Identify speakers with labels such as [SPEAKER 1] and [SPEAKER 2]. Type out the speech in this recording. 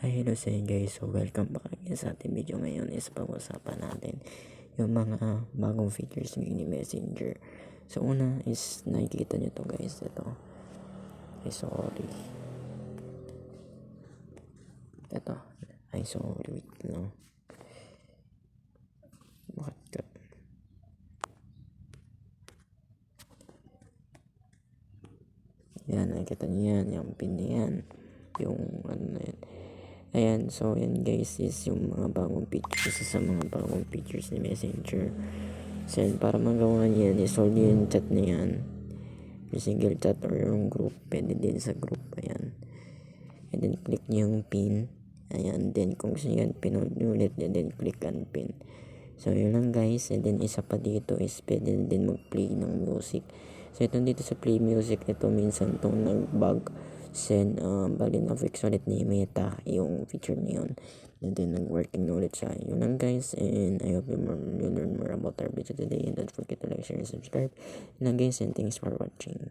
[SPEAKER 1] Hi, hello sa inyo guys. So, welcome back again sa ating video ngayon is pag-usapan natin yung mga bagong features ng Messenger. So, una is nakikita nyo to guys. Ito. Ay, sorry. Ito. Ay, sorry. Wait lang. Bakit ka? Yan, nakikita nyo yan. Yung pin na yan. Yung ano na yan. Ayan, so yan guys is yung mga bagong features, isa sa mga bagong features ni Messenger. So yan, para magawa niyan, i-solve yung chat na yan, yung single chat or yung group, pwede din sa group. Ayan, and then click niyo yung pin. Ayan, then kung gusto nyo yan pinod ulit, and then click on pin. So yun lang guys, and then isa pa dito is pwede din mag-play ng music. So ito dito sa play music, ito minsan itong nag-bug send, bali na-fix ulit ni Meta yung feature na yun, and then nag-working na ulit siya. Yun lang guys, and I hope you learn more about our video today, and don't forget to like, share, and subscribe. Yun lang guys, and thanks for watching.